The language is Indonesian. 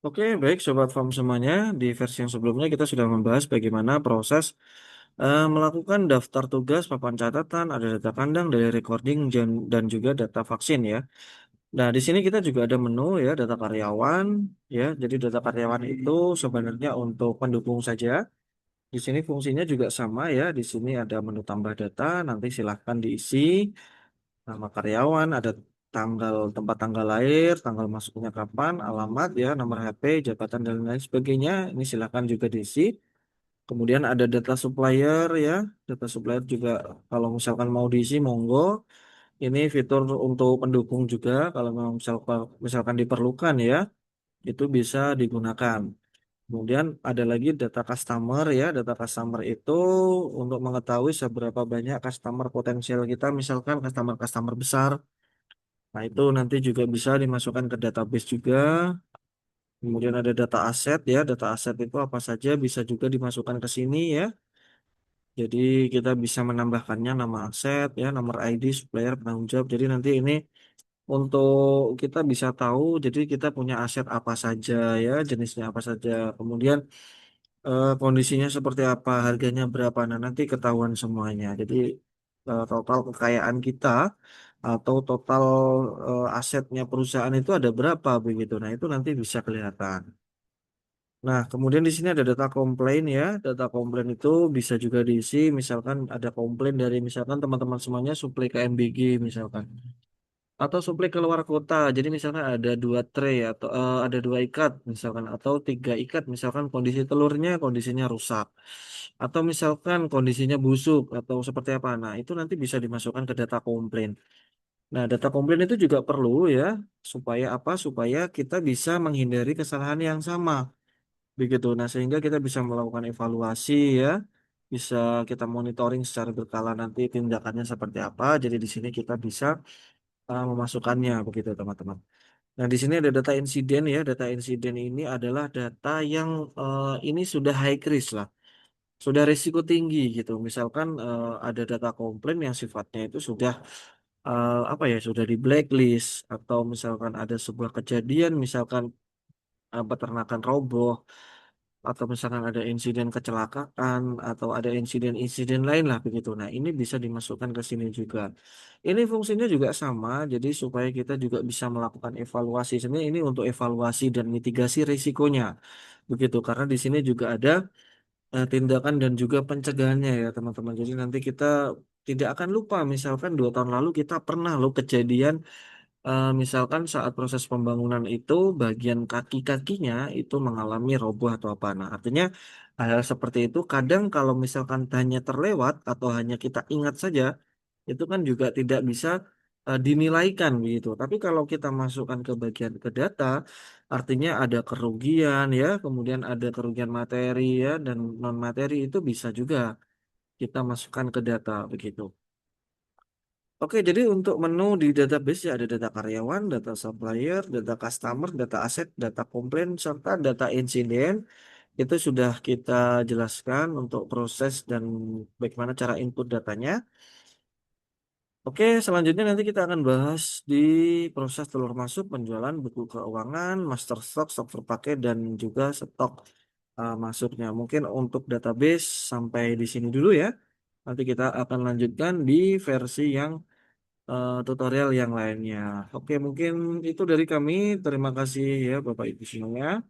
Oke, baik Sobat Farm semuanya. Di versi yang sebelumnya kita sudah membahas bagaimana proses melakukan daftar tugas, papan catatan, ada data kandang, dari recording, dan juga data vaksin ya. Nah, di sini kita juga ada menu ya, data karyawan ya. Jadi data karyawan itu sebenarnya untuk pendukung saja. Di sini fungsinya juga sama ya. Di sini ada menu tambah data, nanti silahkan diisi nama karyawan, ada tempat tanggal lahir, tanggal masuknya kapan, alamat ya, nomor HP, jabatan dan lain sebagainya. Ini silakan juga diisi. Kemudian ada data supplier ya, data supplier juga kalau misalkan mau diisi monggo. Ini fitur untuk pendukung juga kalau memang misalkan diperlukan ya, itu bisa digunakan. Kemudian ada lagi data customer ya, data customer itu untuk mengetahui seberapa banyak customer potensial kita, misalkan customer-customer besar. Nah, itu nanti juga bisa dimasukkan ke database juga. Kemudian ada data aset ya, data aset itu apa saja bisa juga dimasukkan ke sini ya. Jadi kita bisa menambahkannya nama aset ya, nomor ID, supplier, penanggung jawab. Jadi nanti ini untuk kita bisa tahu, jadi kita punya aset apa saja ya, jenisnya apa saja. Kemudian kondisinya seperti apa, harganya berapa. Nah, nanti ketahuan semuanya. Jadi total kekayaan kita atau total asetnya perusahaan itu ada berapa begitu. Nah, itu nanti bisa kelihatan. Nah, kemudian di sini ada data komplain ya. Data komplain itu bisa juga diisi, misalkan ada komplain dari misalkan teman-teman semuanya suplai ke MBG misalkan. Atau suplai ke luar kota. Jadi misalkan ada dua tray atau ada dua ikat misalkan atau tiga ikat misalkan kondisi telurnya kondisinya rusak. Atau misalkan kondisinya busuk atau seperti apa. Nah, itu nanti bisa dimasukkan ke data komplain. Nah, data komplain itu juga perlu ya supaya apa? Supaya kita bisa menghindari kesalahan yang sama. Begitu. Nah, sehingga kita bisa melakukan evaluasi ya. Bisa kita monitoring secara berkala nanti tindakannya seperti apa. Jadi di sini kita bisa memasukkannya begitu teman-teman. Nah, di sini ada data insiden ya. Data insiden ini adalah data yang ini sudah high risk lah, sudah risiko tinggi gitu. Misalkan ada data komplain yang sifatnya itu sudah apa ya, sudah di blacklist atau misalkan ada sebuah kejadian, misalkan peternakan roboh atau misalkan ada insiden kecelakaan atau ada insiden-insiden lain lah begitu. Nah, ini bisa dimasukkan ke sini juga. Ini fungsinya juga sama, jadi supaya kita juga bisa melakukan evaluasi. Sebenarnya ini untuk evaluasi dan mitigasi risikonya. Begitu, karena di sini juga ada tindakan dan juga pencegahannya ya, teman-teman. Jadi nanti kita tidak akan lupa misalkan 2 tahun lalu kita pernah loh kejadian misalkan saat proses pembangunan itu bagian kaki-kakinya itu mengalami roboh atau apa. Nah, artinya hal seperti itu kadang kalau misalkan hanya terlewat atau hanya kita ingat saja, itu kan juga tidak bisa dinilaikan gitu. Tapi kalau kita masukkan ke bagian ke data, artinya ada kerugian ya, kemudian ada kerugian materi ya dan non materi itu bisa juga kita masukkan ke data begitu. Oke, jadi untuk menu di database ya ada data karyawan, data supplier, data customer, data aset, data komplain, serta data insiden. Itu sudah kita jelaskan untuk proses dan bagaimana cara input datanya. Oke, selanjutnya nanti kita akan bahas di proses telur masuk, penjualan, buku keuangan, master stock, stok terpakai, dan juga stok masuknya. Mungkin untuk database sampai di sini dulu ya. Nanti kita akan lanjutkan di versi yang tutorial yang lainnya. Oke, mungkin itu dari kami. Terima kasih ya Bapak Ibu semuanya.